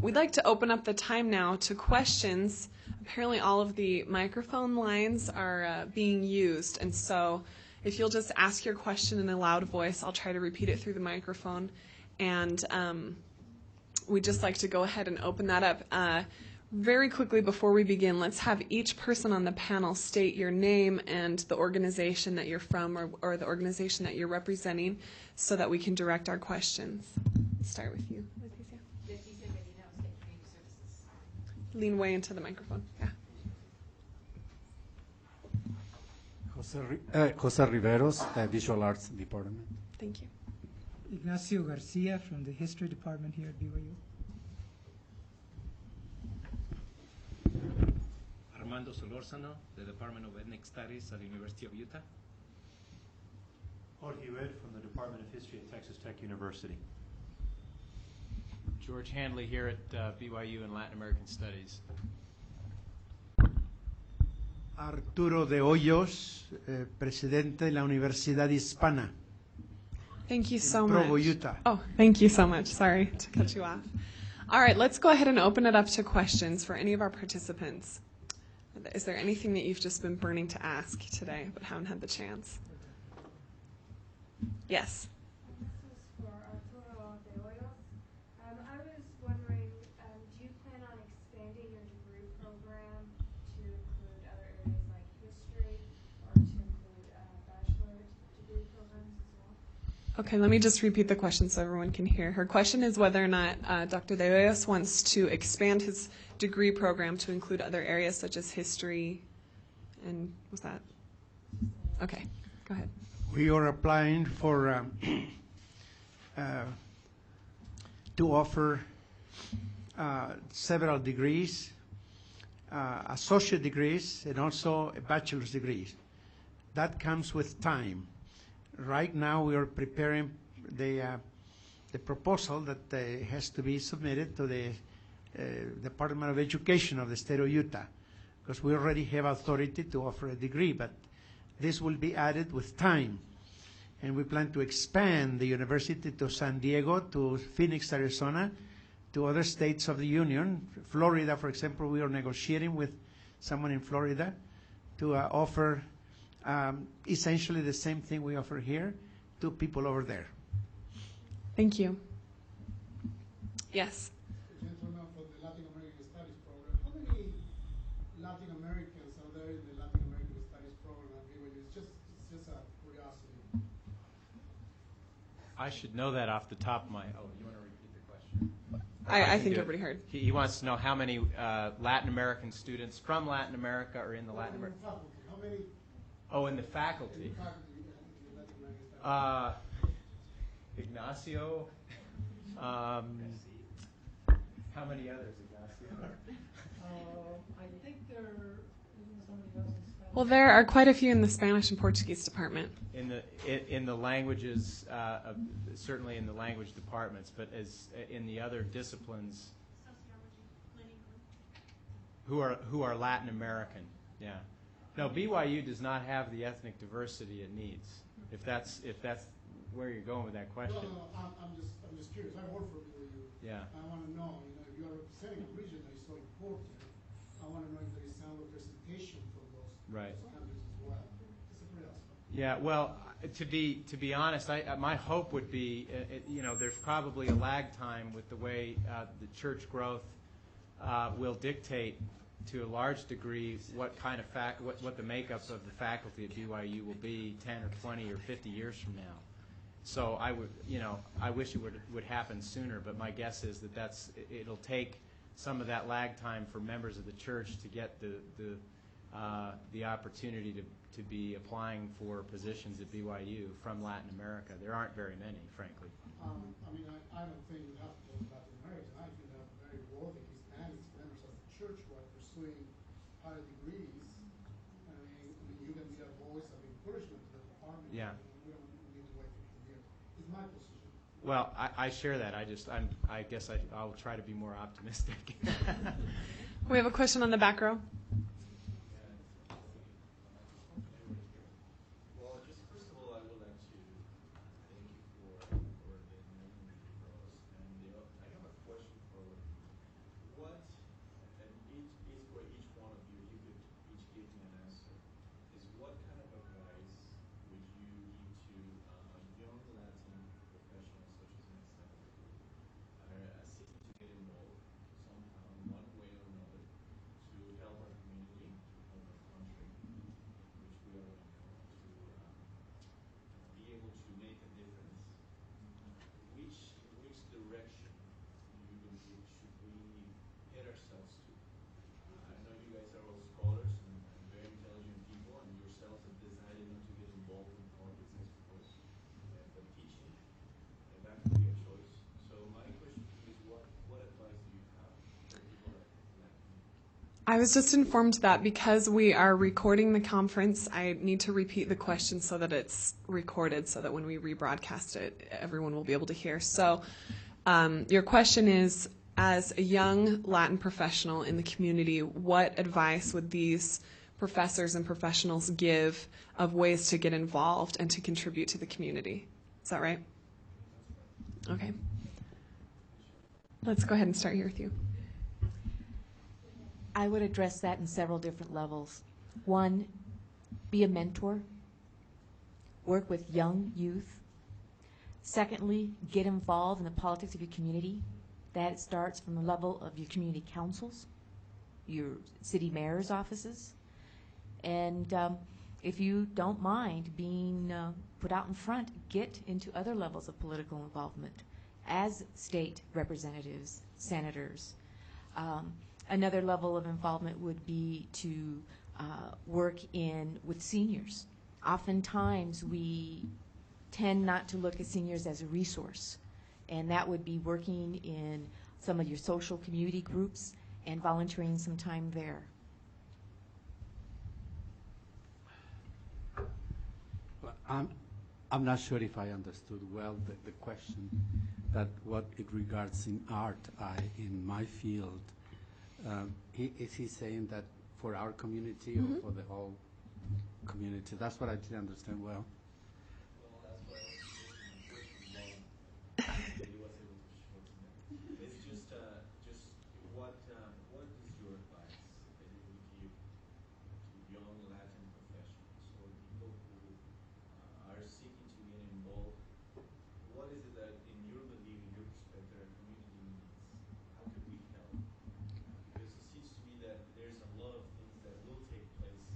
We'd like to open up the time now to questions. Apparently all of the microphone lines are being used, and so if you'll just ask your question in a loud voice, I'll try to repeat it through the microphone. And we'd just like to go ahead and open that up. Very quickly before we begin, let's have each person on the panel state your name and the organization that you're from or the organization that you're representing so that we can direct our questions. Start with you, Leticia. Leticia Medina, State Community Services. Lean way into the microphone. Yeah. Jose Riveros, Visual Arts Department. Thank you. Ignacio Garcia from the History Department here at BYU. Armando Solórzano, the Department of Ethnic Studies at the University of Utah. Jorge Red from the Department of History at Texas Tech University. George Handley here at BYU in Latin American Studies. Arturo de Hoyos, presidente de la Universidad Hispana. Thank you so Provo, much. Utah. Oh, thank you so much. Sorry to cut you off. All right, let's go ahead and open it up to questions for any of our participants. Is there anything that you've just been burning to ask today but haven't had the chance? Yes. This is for Arturo de Hoyos. I was wondering, do you plan on expanding your degree program to include other areas like history or to include bachelor's degree programs as well? Okay, let me just repeat the question so everyone can hear. Her question is whether or not Dr. De Hoyos wants to expand his degree program to include other areas such as history and was that? Okay, go ahead. We are applying for to offer several degrees, associate degrees, and also a bachelor's degrees. That comes with time. Right now, we are preparing the proposal that has to be submitted to the Department of Education of the state of Utah, because we already have authority to offer a degree, but this will be added with time. And we plan to expand the university to San Diego, to Phoenix, Arizona, to other states of the Union. Florida, for example, we are negotiating with someone in Florida to offer essentially the same thing we offer here to people over there. Thank you. Yes. Gentleman for the Latin American Studies program. How many Latin Americans are there in the Latin American Studies program at BYU? It's just a curiosity. I should know that off the top of my. Oh, you want to repeat the question? I think everybody heard. He wants to know how many Latin American students from Latin America are in the Latin American. How many? Oh, in the faculty. In the faculty in the Latin American Studies. Ignacio. How many others, Ignacio? I think there isn't somebody else in Spanish. Well, there are quite a few in the Spanish and Portuguese department. In the languages, certainly in the language departments, but as in the other disciplines, who are Latin American, yeah. No, BYU does not have the ethnic diversity it needs. If that's where you're going with that question. No, I'm just curious. I work for BYU. Yeah. I want to know, if you are representing a region that is so important, I want to know if there is some representation from those countries as well. It's a curiosity. Yeah, well, to be honest, my hope would be, there's probably a lag time with the way the church growth will dictate to a large degree what kind of what the makeup of the faculty at BYU will be 10 or 20 or 50 years from now. So I would, I wish it would happen sooner, but my guess is that it'll take some of that lag time for members of the church to get the opportunity to be applying for positions at BYU from Latin America. There aren't very many, frankly. I don't think enough of Latin American. I think that very worthy Hispanics, members of the church who are pursuing higher degrees. I mean, you can be a voice of encouragement to the department. Yeah. We don't need to wait 50 years. It's my position. Well, I share that. I guess I'll try to be more optimistic. We have a question on the back row. I was just informed that because we are recording the conference, I need to repeat the question so that it's recorded, so that when we rebroadcast it, everyone will be able to hear. So your question is, as a young Latin professional in the community, what advice would these professors and professionals give of ways to get involved and to contribute to the community? Is that right? Okay. Let's go ahead and start here with you. I would address that in several different levels. One, be a mentor. Work with young youth. Secondly, get involved in the politics of your community. That starts from the level of your community councils, your city mayor's offices. And if you don't mind being put out in front, get into other levels of political involvement as state representatives, senators. Another level of involvement would be to work with seniors. Oftentimes we tend not to look at seniors as a resource, and that would be working in some of your social community groups and volunteering some time there. Well, I'm not sure if I understood well the question, that what it regards in art, in my field, is he saying that for our community or for the whole community? That's what I didn't understand well. It's just what is your advice that you would give to young Latin professionals or people who are seeking to get involved? What is it that, in your belief, in your perspective, our community needs? How can we help? Because it seems to me that there's a lot of things that will take place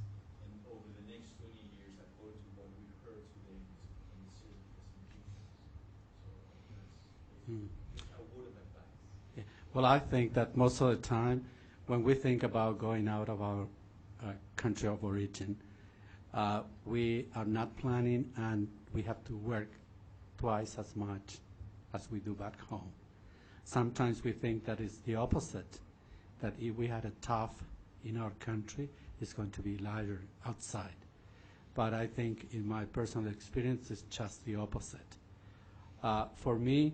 over the next 20 years, according to what we heard today in the series of presentations. So that's just a word of advice. Yeah. Well, I think that most of the time, when we think about going out of our country of origin, we are not planning, and we have to work twice as much as we do back home. Sometimes we think that it's the opposite, that if we had a tough in our country, it's going to be lighter outside. But I think in my personal experience, it's just the opposite. For me,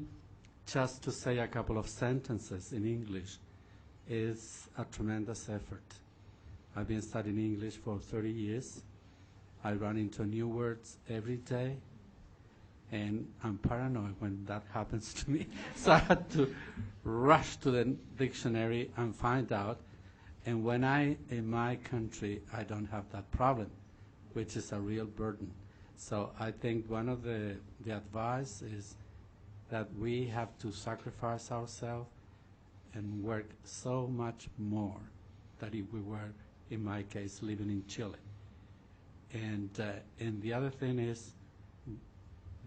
just to say a couple of sentences in English is a tremendous effort. I've been studying English for 30 years. I run into new words every day, and I'm paranoid when that happens to me. So I had to rush to the dictionary and find out. And when in my country, I don't have that problem, which is a real burden. So I think one of the advice is that we have to sacrifice ourselves and work so much more than if we were, in my case, living in Chile. And the other thing is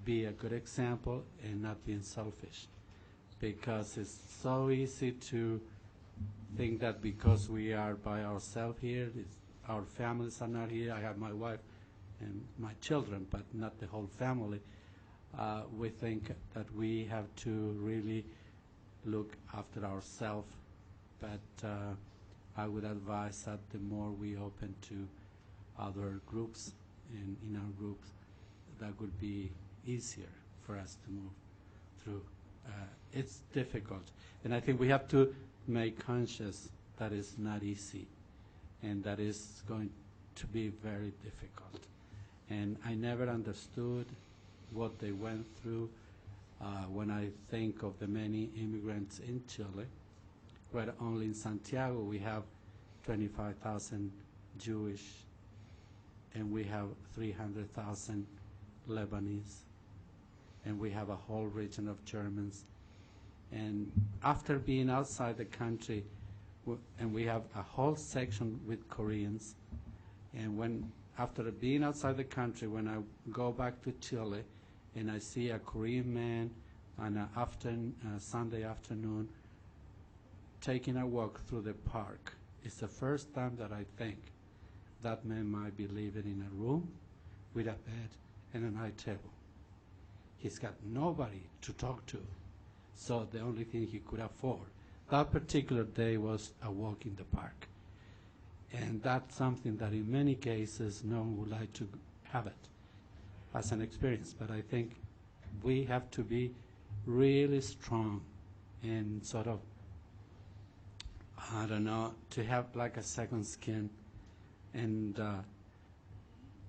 be a good example and not being selfish, because it's so easy to think that because we are by ourselves here, our families are not here. I have my wife and my children, but not the whole family. We think that we have to really look after ourselves, but I would advise that the more we open to other groups and in our groups, that would be easier for us to move through. It's difficult, and I think we have to make conscious that it's not easy and that is going to be very difficult. And I never understood what they went through when I think of the many immigrants in Chile, where only in Santiago we have 25,000 Jewish, and we have 300,000 Lebanese, and we have a whole region of Germans. And after being outside the country, and we have a whole section with Koreans, and after being outside the country, when I go back to Chile and I see a Korean man on a Sunday afternoon taking a walk through the park, it's the first time that I think that man might be living in a room with a bed and a night table. He's got nobody to talk to, so the only thing he could afford that particular day was a walk in the park. And that's something that in many cases no one would like to have it as an experience. But I think we have to be really strong and sort of, I don't know, to have like a second skin and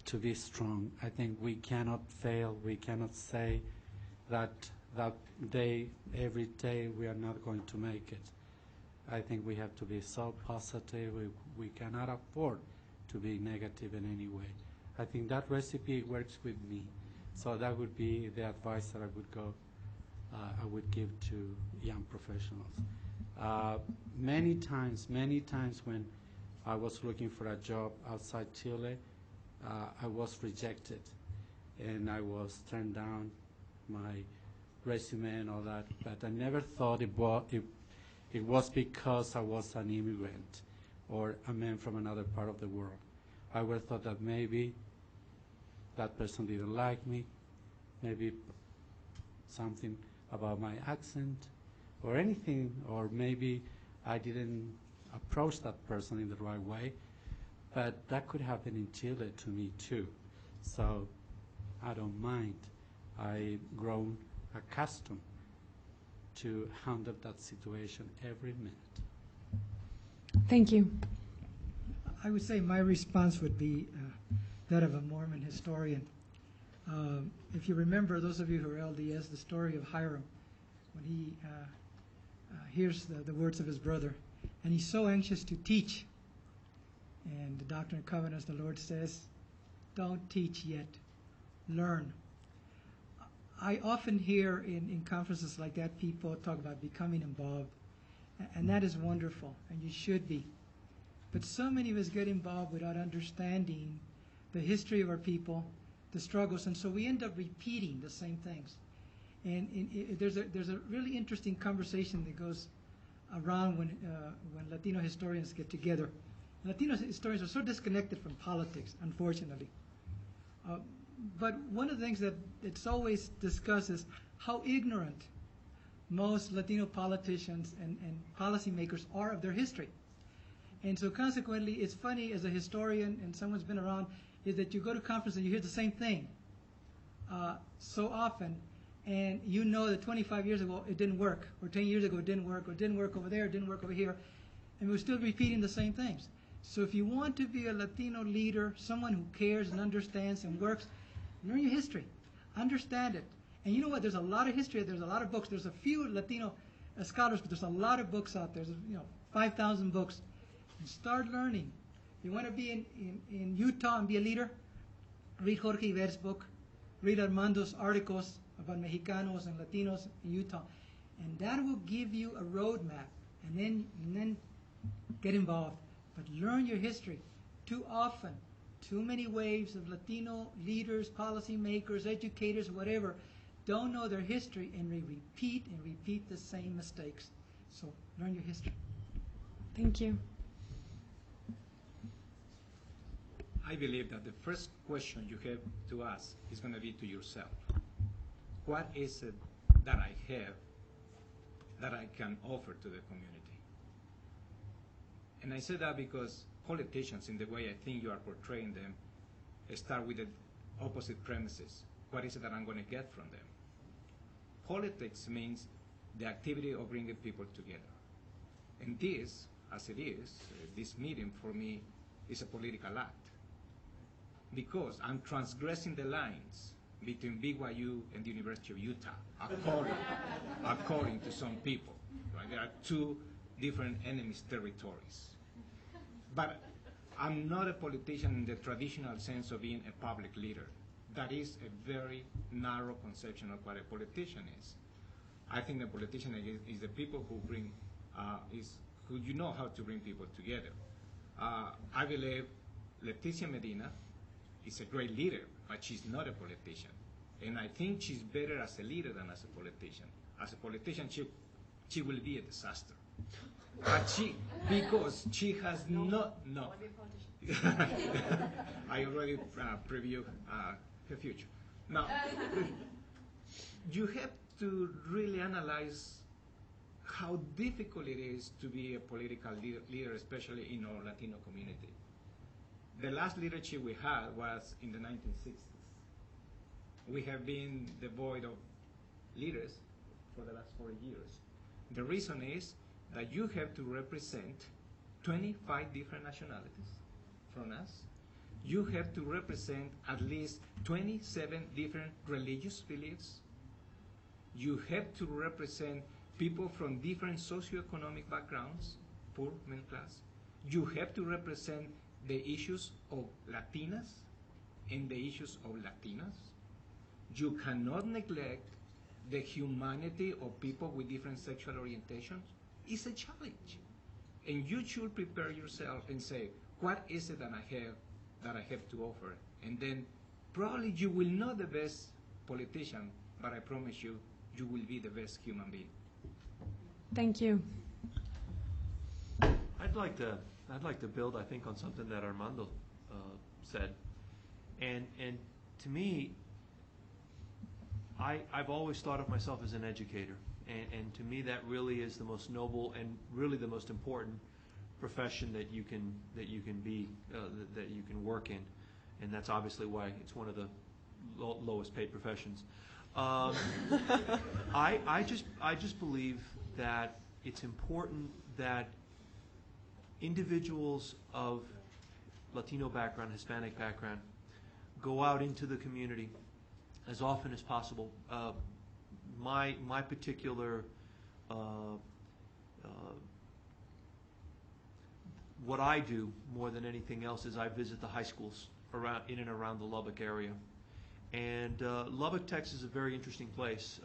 to be strong. I think we cannot fail. We cannot say that day, every day, we are not going to make it. I think we have to be so positive. We cannot afford to be negative in any way. I think that recipe works with me. So that would be the advice that I would give to young professionals. Many times when I was looking for a job outside Chile, I was rejected, and I was turned down my resume and all that. But I never thought it was because I was an immigrant or a man from another part of the world. I would have thought that maybe that person didn't like me, maybe something about my accent or anything, or maybe I didn't approach that person in the right way. But that could happen in Chile to me too. So I don't mind. I've grown accustomed to handle that situation every minute. Thank you. I would say my response would be that of a Mormon historian. If you remember, those of you who are LDS, the story of Hiram, when he hears the words of his brother, and he's so anxious to teach. And the Doctrine and Covenants, the Lord says, don't teach yet, learn. I often hear in conferences like that people talk about becoming involved, and that is wonderful, and you should be. But so many of us get involved without understanding the history of our people, the struggles, and so we end up repeating the same things. And there's a really interesting conversation that goes around when Latino historians get together. Latino historians are so disconnected from politics, unfortunately. But one of the things that it's always discussed is how ignorant most Latino politicians and policymakers are of their history. And so consequently, it's funny as a historian and someone's been around, is that you go to conferences and you hear the same thing so often, and you know that 25 years ago it didn't work, or 10 years ago it didn't work, or it didn't work over there, it didn't work over here, and we're still repeating the same things. So if you want to be a Latino leader, someone who cares and understands and works, learn your history, understand it. And you know what, there's a lot of history, there's a lot of books, there's a few Latino scholars, but there's a lot of books out there, 5,000 books. And start learning. If you want to be in Utah and be a leader, read Jorge Iber's book, read Armando's articles about Mexicanos and Latinos in Utah, and that will give you a roadmap, and then get involved. But learn your history. Too often, too many waves of Latino leaders, policymakers, educators, whatever, don't know their history, and they repeat the same mistakes. So learn your history. Thank you. I believe that the first question you have to ask is going to be to yourself. What is it that I have that I can offer to the community? And I say that because politicians, in the way I think you are portraying them, start with the opposite premises. What is it that I'm going to get from them? Politics means the activity of bringing people together. And this, as it is, this meeting for me is a political act, because I'm transgressing the lines between BYU and the University of Utah, according to some people. Right? There are two different enemies' territories. But I'm not a politician in the traditional sense of being a public leader. That is a very narrow conception of what a politician is. I think the politician is the people who bring, who you know how to bring people together. I believe Leticia Medina is a great leader, but she's not a politician. And I think she's better as a leader than as a politician. As a politician, she will be a disaster. But because she has no. I already previewed her future. Now, you have to really analyze how difficult it is to be a political leader, especially in our Latino community. The last leadership we had was in the 1960s. We have been devoid of leaders for the last 40 years. The reason is that you have to represent 25 different nationalities from us. You have to represent at least 27 different religious beliefs. You have to represent people from different socioeconomic backgrounds, poor, middle class. You have to represent the issues of Latinas and the issues of Latinas. You cannot neglect the humanity of people with different sexual orientations. It's a challenge. And you should prepare yourself and say, what is it that I have to offer? And then probably you will not the best politician, but I promise you, you will be the best human being. Thank you. I'd like to build, I think, on something that Armando said, and to me, I've always thought of myself as an educator, and to me that really is the most noble and really the most important profession that you can be that you can work in, and that's obviously why it's one of the lowest paid professions. I just believe that it's important that individuals of Latino background, Hispanic background, go out into the community as often as possible. My particular what I do more than anything else is I visit the high schools in and around the Lubbock area. And Lubbock, Texas is a very interesting place.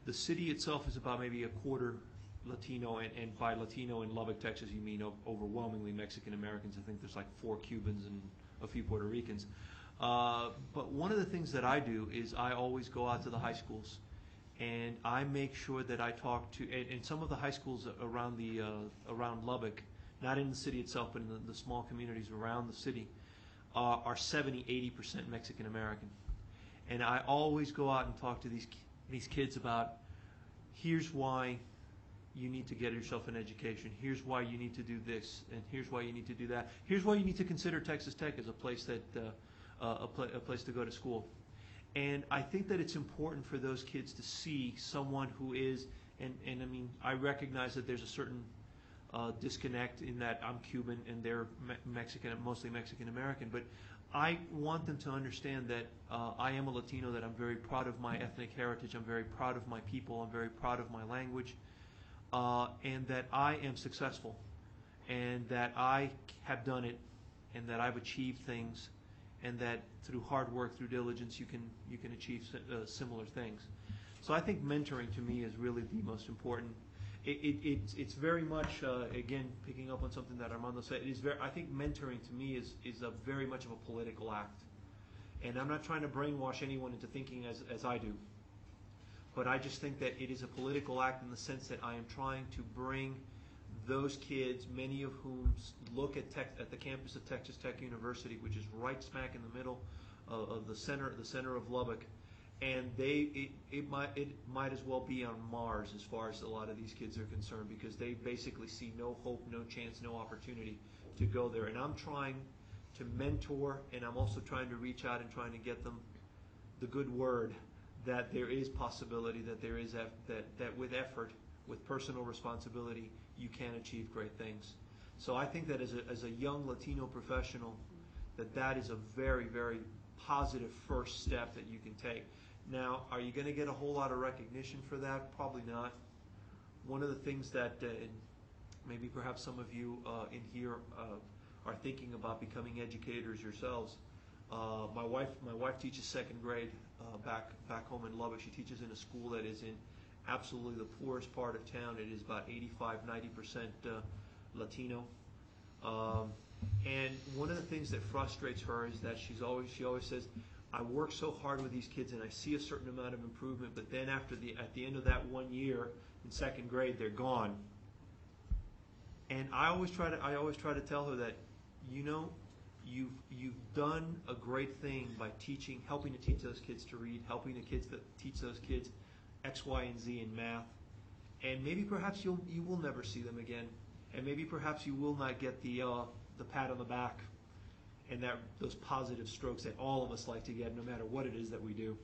The city itself is about maybe a quarter Latino, and by Latino in Lubbock, Texas, you mean overwhelmingly Mexican Americans. I think there's like 4 Cubans and a few Puerto Ricans. But one of the things that I do is I always go out to the high schools, and I make sure that I talk to, and some of the high schools around Lubbock, not in the city itself, but in the small communities around the city, are 70-80% Mexican American. And I always go out and talk to these kids about, here's why you need to get yourself an education. Here's why you need to do this, and here's why you need to do that. Here's why you need to consider Texas Tech as a place that a place to go to school. And I think that it's important for those kids to see someone who is, and I mean, I recognize that there's a certain disconnect in that I'm Cuban and they're Mexican, mostly Mexican American, but I want them to understand that I am a Latino, that I'm very proud of my ethnic heritage, I'm very proud of my people, I'm very proud of my language, and that I am successful, and that I have done it, and that I've achieved things, and that through hard work, through diligence, you can achieve similar things. So I think mentoring to me is really the most important. It's very much, again, picking up on something that Armando said, I think mentoring to me is a very much of a political act. And I'm not trying to brainwash anyone into thinking as I do. But I just think that it is a political act in the sense that I am trying to bring those kids, many of whom look at the campus of Texas Tech University, which is right smack in the middle of the center of Lubbock, and it might as well be on Mars as far as a lot of these kids are concerned, because they basically see no hope, no chance, no opportunity to go there. And I'm trying to mentor, and I'm also trying to reach out and trying to get them the good word that there is possibility, that there is that with effort, with personal responsibility, you can achieve great things. So I think that as a young Latino professional, that is a very, very positive first step that you can take. Now, are you going to get a whole lot of recognition for that? Probably not. One of the things that maybe perhaps some of you in here are thinking about becoming educators yourselves. My wife teaches second grade back home in Lubbock. She teaches in a school that is in absolutely the poorest part of town. It is about 85-90% Latino. And one of the things that frustrates her is that she always says, I work so hard with these kids and I see a certain amount of improvement, but then at the end of that 1 year in second grade, they're gone. And I always try to tell her that, you've done a great thing by helping to teach those kids to read, helping the kids to teach those kids X, Y, and Z in math, and maybe perhaps you will never see them again, and maybe perhaps you will not get the pat on the back and those positive strokes that all of us like to get, no matter what it is that we do.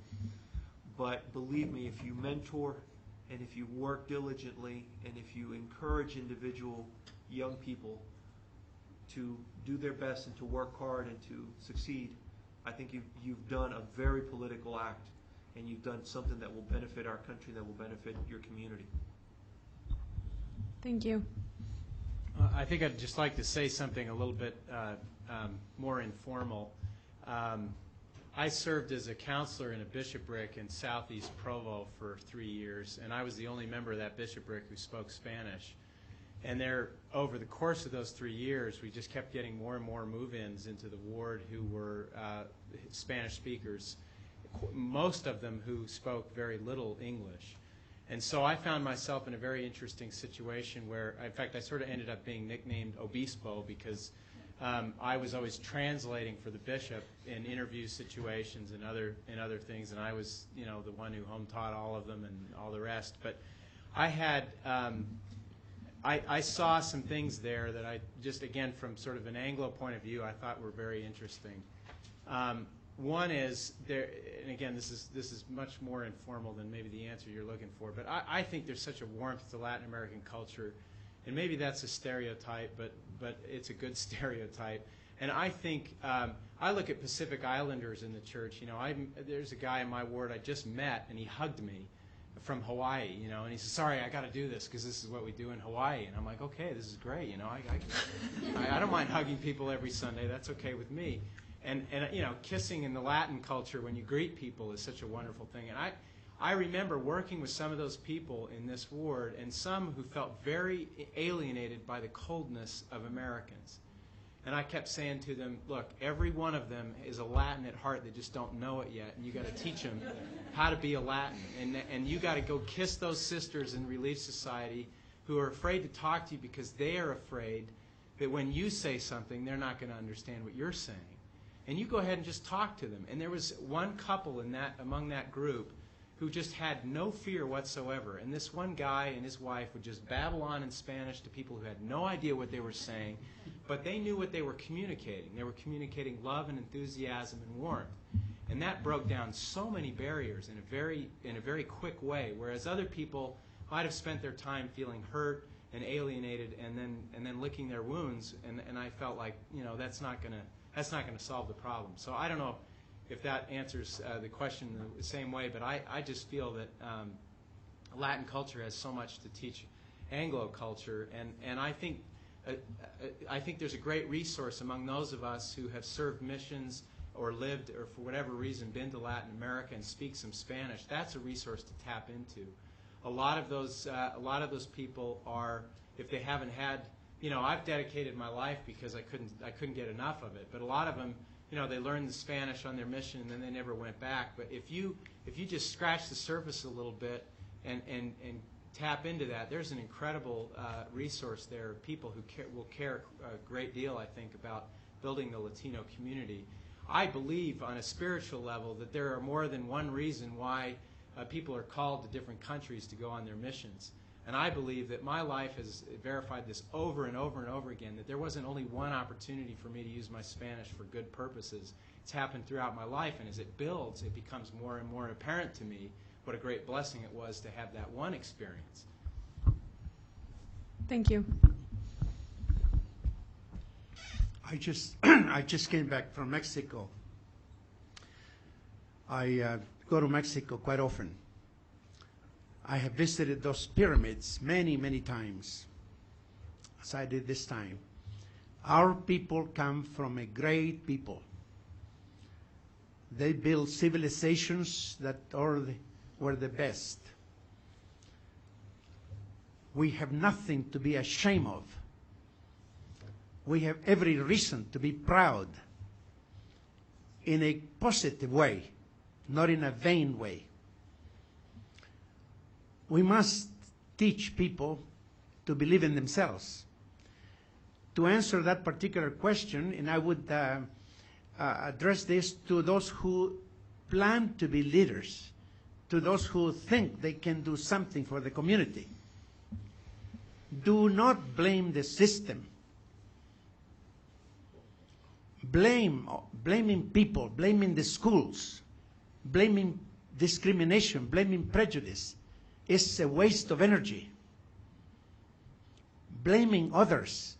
But believe me, if you mentor and if you work diligently and if you encourage individual young people to do their best and to work hard and to succeed, I think you've done a very political act, and you've done something that will benefit our country, that will benefit your community. Thank you. I think I'd just like to say something a little bit more informal. I served as a counselor in a bishopric in southeast Provo for 3 years, and I was the only member of that bishopric who spoke Spanish. And there, over the course of those 3 years, we just kept getting more and more move-ins into the ward who were Spanish speakers, most of them who spoke very little English. And so I found myself in a very interesting situation where, in fact, I sort of ended up being nicknamed Obispo because I was always translating for the bishop in interview situations and other things, and I was, the one who home taught all of them and all the rest. But I had I saw some things there that I just, again, from sort of an Anglo point of view, I thought were very interesting. One is there, and again, this is much more informal than maybe the answer you're looking for, but I think there's such a warmth to Latin American culture, and maybe that's a stereotype, but it's a good stereotype. And I think I look at Pacific Islanders in the church. There's a guy in my ward I just met, and he hugged me from Hawaii, and he said, "Sorry, I got to do this because this is what we do in Hawaii." And I'm like, "Okay, this is great. I don't mind hugging people every Sunday. That's okay with me." And kissing in the Latin culture when you greet people is such a wonderful thing. And I remember working with some of those people in this ward, and some who felt very alienated by the coldness of Americans. And I kept saying to them, "Look, every one of them is a Latin at heart. They just don't know it yet, and you got to teach them how to be a Latin. And you got to go kiss those sisters in Relief Society who are afraid to talk to you because they are afraid that when you say something, they're not going to understand what you're saying. And you go ahead and just talk to them." And there was one couple among that group who just had no fear whatsoever. And this one guy and his wife would just babble on in Spanish to people who had no idea what they were saying, but they knew what they were communicating. They were communicating love and enthusiasm and warmth. And that broke down so many barriers in a very quick way, whereas other people might have spent their time feeling hurt and alienated and then licking their wounds, and I felt like, that's not going to solve the problem. So I don't know if that answers the question the same way, but I just feel that Latin culture has so much to teach Anglo culture, and I think there's a great resource among those of us who have served missions or lived or for whatever reason been to Latin America and speak some Spanish. That's a resource to tap into. A lot of those people are, if they haven't had, I've dedicated my life because I couldn't get enough of it. But a lot of them, they learned the Spanish on their mission and then they never went back. But if you just scratch the surface a little bit and tap into that, there's an incredible resource there. People who will care a great deal, I think, about building the Latino community. I believe on a spiritual level that there are more than one reason why people are called to different countries to go on their missions. And I believe that my life has verified this over and over and over again, that there wasn't only one opportunity for me to use my Spanish for good purposes. It's happened throughout my life, and as it builds, it becomes more and more apparent to me what a great blessing it was to have that one experience. Thank you. I just came back from Mexico. I go to Mexico quite often. I have visited those pyramids many, many times, as I did this time. Our people come from a great people. They built civilizations that were the best. We have nothing to be ashamed of. We have every reason to be proud in a positive way, not in a vain way. We must teach people to believe in themselves. To answer that particular question, and I would address this to those who plan to be leaders, to those who think they can do something for the community. Do not blame the system. Blaming people, blaming the schools, blaming discrimination, blaming prejudice is a waste of energy. Blaming others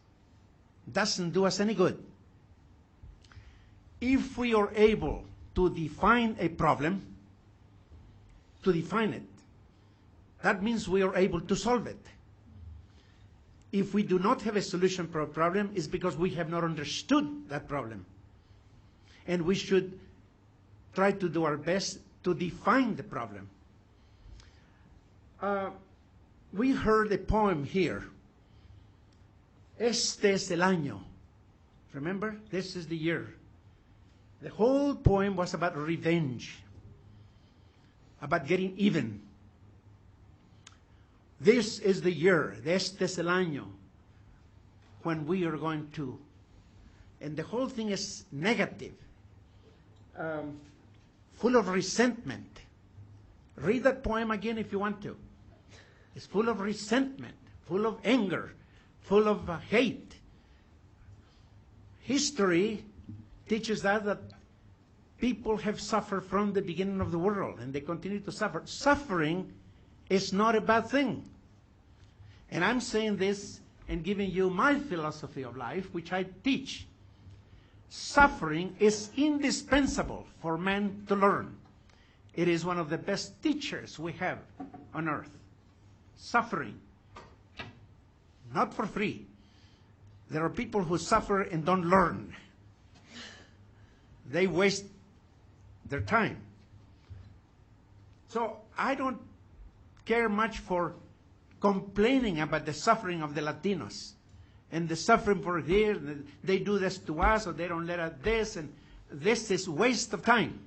doesn't do us any good. If we are able to define a problem, to define it, that means we are able to solve it. If we do not have a solution for a problem, it's because we have not understood that problem. And we should try to do our best to define the problem. We heard a poem here. Este es el año. Remember? This is the year. The whole poem was about revenge, about getting even. This is the year, este es el año, when we are going to. And the whole thing is negative, full of resentment. Read that poem again if you want to. It's full of resentment, full of anger, full of hate. History teaches that people have suffered from the beginning of the world, and they continue to suffer. Suffering is not a bad thing. And I'm saying this and giving you my philosophy of life, which I teach. Suffering is indispensable for man to learn. It is one of the best teachers we have on earth. Suffering. Not for free. There are people who suffer and don't learn. They waste their time. So I don't care much for complaining about the suffering of the Latinos and the suffering for here. They do this to us, or they don't let us this, and this is waste of time.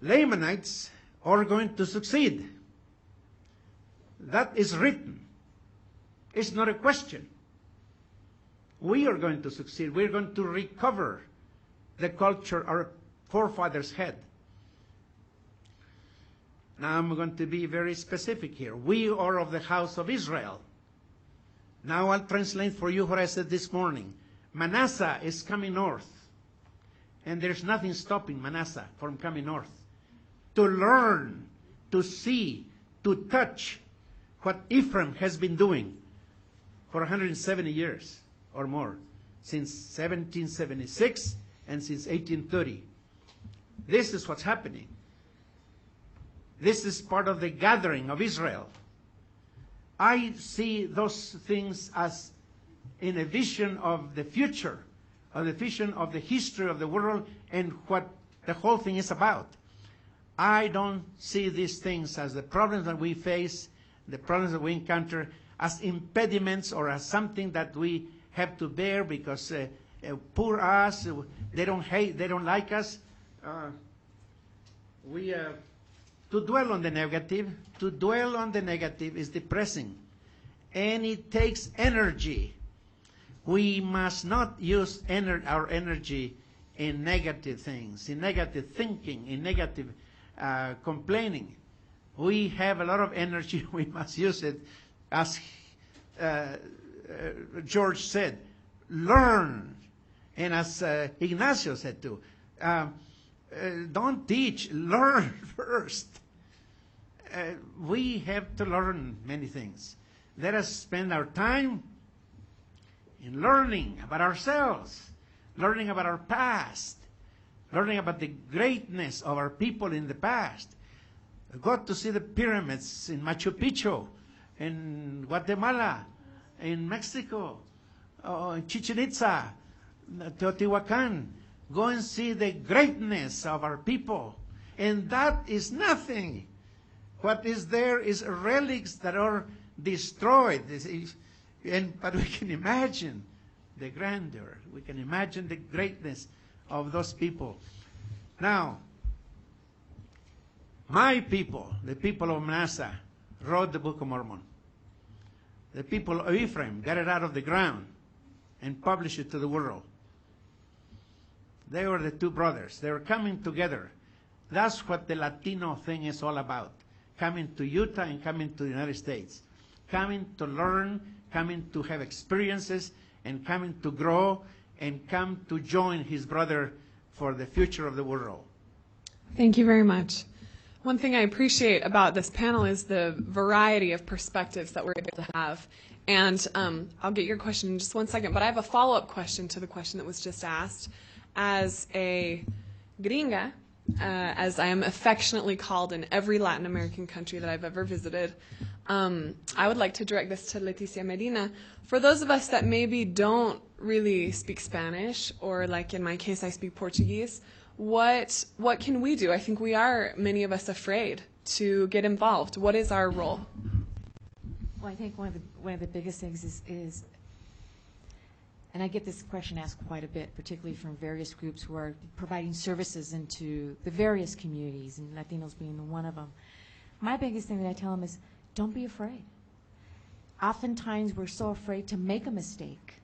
Lamanites are going to succeed. That is written. It's not a question. We are going to succeed. We're going to recover the culture our forefathers had. Now I'm going to be very specific here. We are of the house of Israel. Now I'll translate for you what I said this morning. Manasseh is coming north. And there's nothing stopping Manasseh from coming north. To learn, to see, to touch what Ephraim has been doing for 170 years or more, since 1776 and since 1830. This is what's happening. This is part of the gathering of Israel. I see those things as in a vision of the future, of the vision of the history of the world and what the whole thing is about. I don't see these things as the problems that we face, the problems that we encounter, as impediments or as something that we have to bear because poor us, they don't like us. To dwell on the negative is depressing. And it takes energy. We must not use our energy in negative things, in negative thinking, in negative complaining. We have a lot of energy. We must use it. As George said, learn. And as Ignacio said too, don't teach, learn first. We have to learn many things. Let us spend our time in learning about ourselves, learning about our past, learning about the greatness of our people in the past. I got to see the pyramids in Machu Picchu, in Guatemala, in Mexico, in Chichen Itza, Teotihuacan. Go and see the greatness of our people. And that is nothing. What is there is relics that are destroyed. But we can imagine the grandeur. We can imagine the greatness of those people. Now, my people, the people of Manasseh, wrote the Book of Mormon. The people of Ephraim got it out of the ground and published it to the world. They were the two brothers. They were coming together. That's what the Latino thing is all about. Coming to Utah and coming to the United States. Coming to learn, coming to have experiences, and coming to grow, and come to join his brother for the future of the world. Thank you very much. One thing I appreciate about this panel is the variety of perspectives that we're able to have. And I'll get your question in just one second, but I have a follow-up question to the question that was just asked. As a gringa, as I am affectionately called in every Latin American country that I've ever visited, I would like to direct this to Leticia Medina. For those of us that maybe don't really speak Spanish, or like in my case, I speak Portuguese, what can we do? I think we are, many of us, afraid to get involved. What is our role? Well, I think one of the biggest things is, and I get this question asked quite a bit, particularly from various groups who are providing services into the various communities, and Latinos being one of them. My biggest thing that I tell them is, don't be afraid. Oftentimes we're so afraid to make a mistake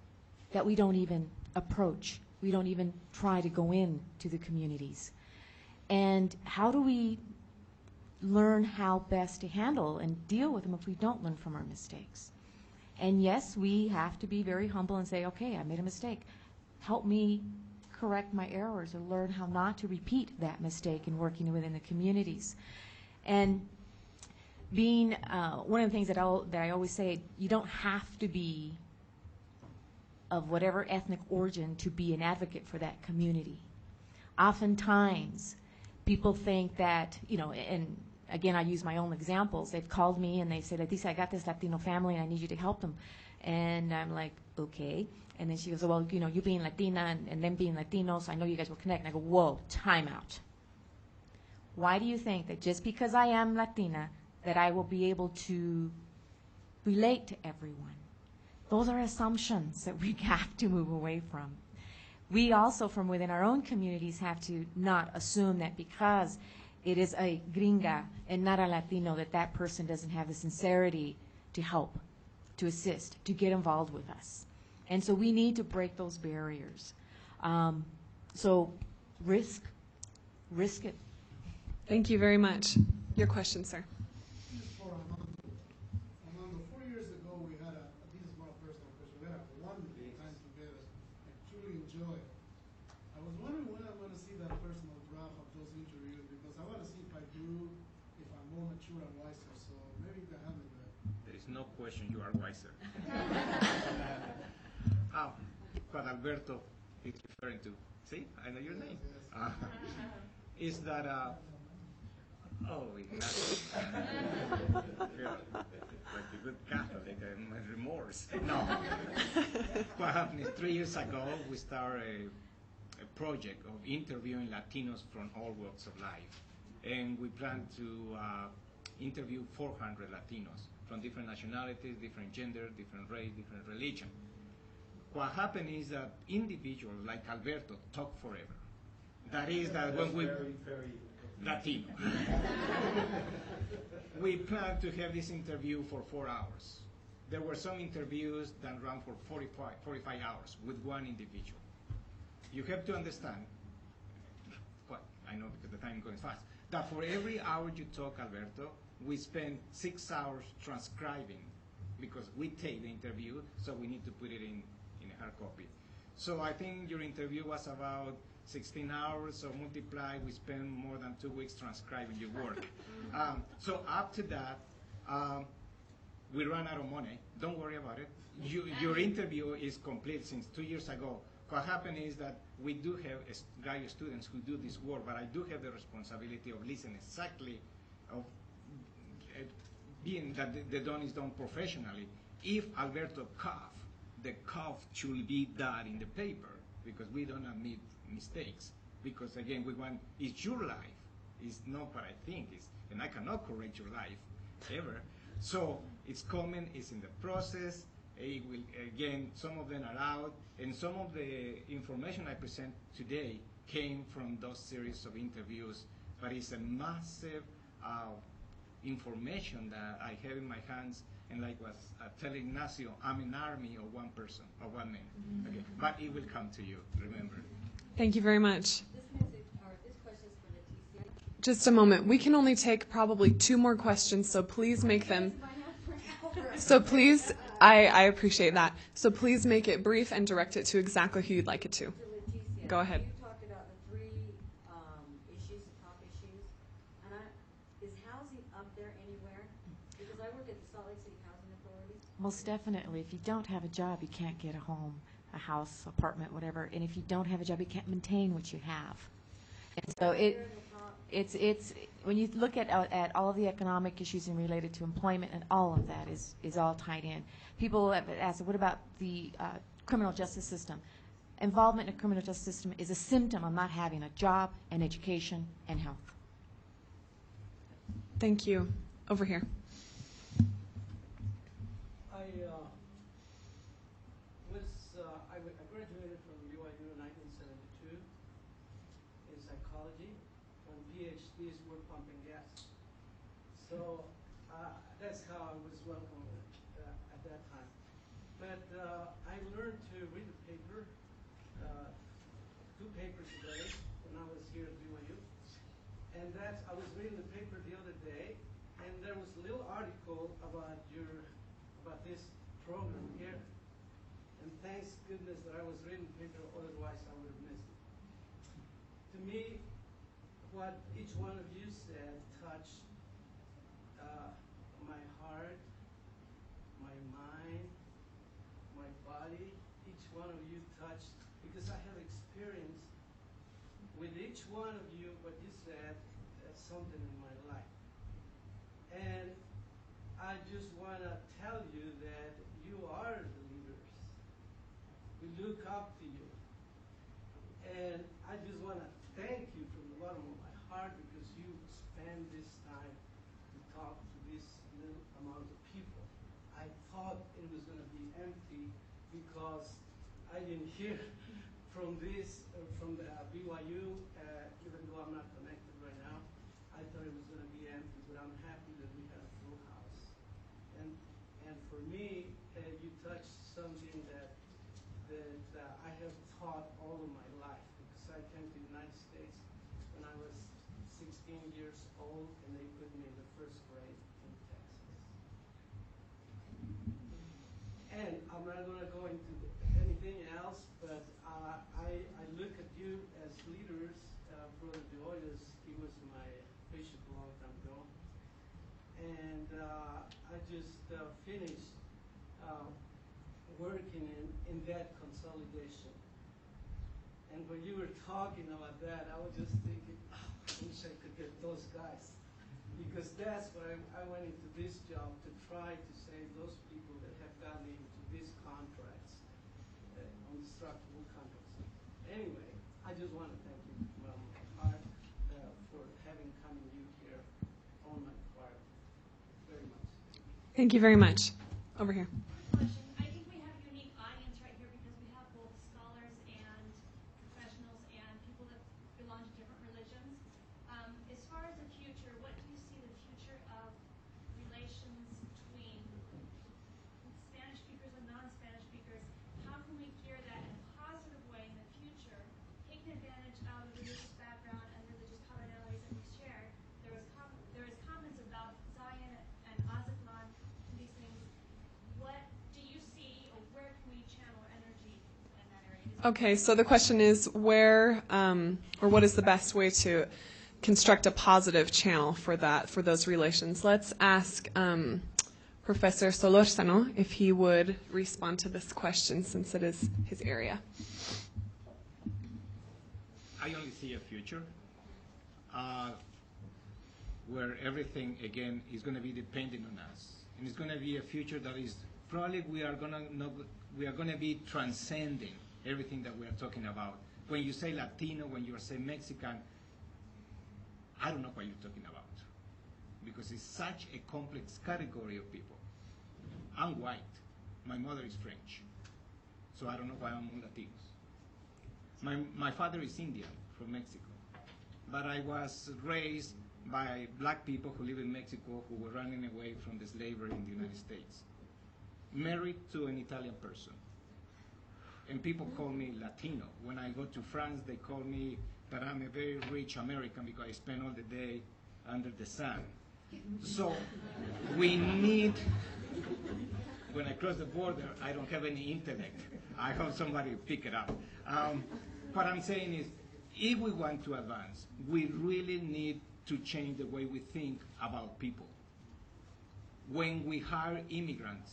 that we don't even approach. We don't even try to go in to the communities. And how do we learn how best to handle and deal with them if we don't learn from our mistakes? And yes, we have to be very humble and say, okay, I made a mistake. Help me correct my errors or learn how not to repeat that mistake in working within the communities. And being one of the things that I always say, you don't have to be of whatever ethnic origin to be an advocate for that community. Oftentimes, people think that, and again, I use my own examples. They've called me and they say, Leticia, I got this Latino family and I need you to help them. And I'm like, okay. And then she goes, well, you being Latina and them being Latinos, I know you guys will connect. And I go, whoa, time out. Why do you think that just because I am Latina, that I will be able to relate to everyone? Those are assumptions that we have to move away from. We also, from within our own communities, have to not assume that because it is a gringa and not a Latino, that person doesn't have the sincerity to help, to assist, to get involved with us. And so we need to break those barriers. So risk it. Thank you very much. Your question, sir. No question, you are wiser. What Alberto is referring to, see, I know your name, is that, Ignacio, like a good Catholic, my remorse. No. What happened is 3 years ago, we started a project of interviewing Latinos from all walks of life. And we plan to interview 400 Latinos from different nationalities, different gender, different race, different religion. What happened is that individuals like Alberto talk forever. That is that when we... Very Latino. We plan to have this interview for 4 hours. There were some interviews that ran for 45 hours with one individual. You have to understand, well, I know because the time is going fast, that for every hour you talk, Alberto, we spend 6 hours transcribing because we take the interview, so we need to put it in a hard copy. So I think your interview was about 16 hours, so multiply, we spend more than 2 weeks transcribing your work. So up to that, we run out of money. Don't worry about it. Your interview is complete since 2 years ago. What happened is that we do have graduate students who do this work, but I do have the responsibility of listening exactly, of being that the done is done professionally. If Alberto cough, the cough should be that in the paper, because we don't admit mistakes. Because again, we want, it's your life. It's not what I think is, and I cannot correct your life, ever. So it's coming, it's in the process. It will, again, some of them are out, and some of the information I present today came from those series of interviews, but it's a massive information that I have in my hands, and like was telling Ignacio, I'm an army of one person, of one man. Okay, but it will come to you, remember. Thank you very much. This question is for Leticia. Just a moment. We can only take probably 2 more questions, so please make them. So please, I appreciate that. So please make it brief and direct it to exactly who you'd like it to. Go ahead. You talked about the 3 issues, the top issues, and is housing up there anywhere? Because I work at the Salt Lake City Housing Authority. Most definitely. If you don't have a job, you can't get a home, a house, apartment, whatever. And if you don't have a job, you can't maintain what you have. And so it's when you look at all of the economic issues and related to employment, and all of that is all tied in. People have asked, what about the criminal justice system? Involvement in the criminal justice system is a symptom of not having a job and education and health. Thank you. Over here. I graduated from UIU in 1972 in psychology, and PhDs were pumping gas. So that's how I was welcomed at that time. But I learned to read the paper, 2 papers a day when I was here at BYU. And I was reading the paper the other day, and there was a little article about this program here. And thanks goodness that I was reading the paper, otherwise I would have missed it. To me, what each one of you said touched my heart, my mind, my body. Each one of you touched, because I have experienced with each one of you what you said, something in my life. And I just want to tell you that you are the leaders. We look up to you. And I just want to thank you from the bottom of my heart, because you spend this time to talk to this little amount of people. I thought it was going to be empty because I didn't hear from the BYU, even though I'm not connected right now. I thought it was going to be empty, but I'm happy that we had a full house. And for me, you touched something that I have taught all of my life, because I came to the United States when I was 16 years old, and they put me in the 1st grade in Texas. And I'm not going to go into anything else, but I look at you as leaders. Brother De Hoyos, he was my bishop a long time ago. And I just finished working in that consolidation. And when you were talking about that, I was just thinking, oh, I wish I could get those guys. Because that's why I went into this job, to try to save those people that have gotten into these contracts, unstructured contracts. Anyway, I just want to thank you from my heart for having come you here on my part very much. Thank you very much. Over here. Question. I think we have a unique audience right here because we have both scholars and professionals and people that belong to different religions. As far as the future, what do you see the future of relations between Spanish speakers and non-Spanish speakers? How can we gear that in a positive way in the future, taking advantage of the religious background and religious commonalities that we share? There is comments about Zion and Azatlan and these things. What do you see, or where can we channel energy in that area? Okay, so the question is where, or what is the best way to construct a positive channel for those relations? Let's ask Professor Solórzano if he would respond to this question, since it is his area. I only see a future where everything, again, is going to be dependent on us. And it's going to be a future that is probably we are going to be transcending everything that we are talking about. When you say Latino, when you say Mexican, I don't know what you're talking about, because it's such a complex category of people. I'm white. My mother is French. So I don't know why I'm among Latinos. My father is Indian, from Mexico. But I was raised by black people who live in Mexico who were running away from the slavery in the United States. Married to an Italian person. And people call me Latino. When I go to France, they call me that I'm a very rich American because I spend all the day under the sun. So we need, when I cross the border, I don't have any intellect. I hope somebody pick it up. What I'm saying is, if we want to advance, we really need to change the way we think about people. When we hire immigrants,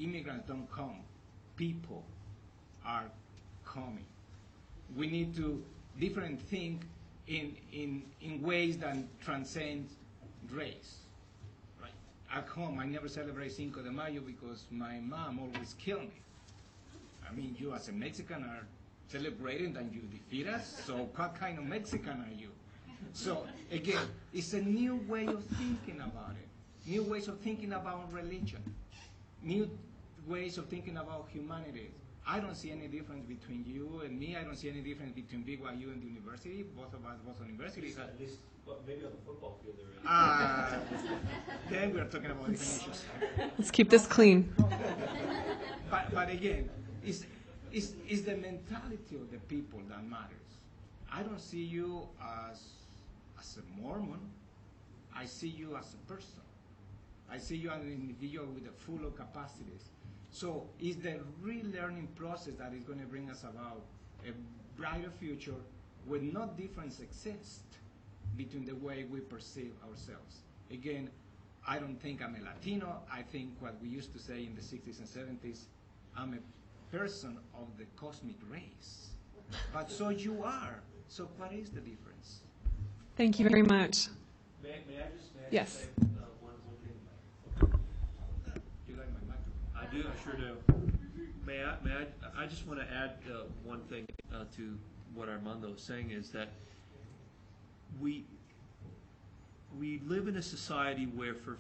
immigrants don't come. People are coming. We need to different think in ways that transcend race. Right? At home, I never celebrate Cinco de Mayo because my mom always killed me. I mean, you as a Mexican are celebrating that you defeat us, so what kind of Mexican are you? So again, it's a new way of thinking about it, new ways of thinking about religion, new ways of thinking about humanity. I don't see any difference between you and me. I don't see any difference between BYU and the university. Both of us, both universities. At least, well, maybe on the football field there is. Then we're talking about different issues. Let's keep this clean. But again, it's the mentality of the people that matters. I don't see you as a Mormon. I see you as a person. I see you as an individual with a full of capacities. So it's the relearning process that is going to bring us about a brighter future where no difference exists between the way we perceive ourselves. Again, I don't think I'm a Latino. I think what we used to say in the 60s and 70s, I'm a person of the cosmic race. But so you are. So what is the difference? Thank you very much. May I just Yes. say one thing? You like my microphone? I do, I sure do. I just want to add one thing to what Armando is saying is that we live in a society where for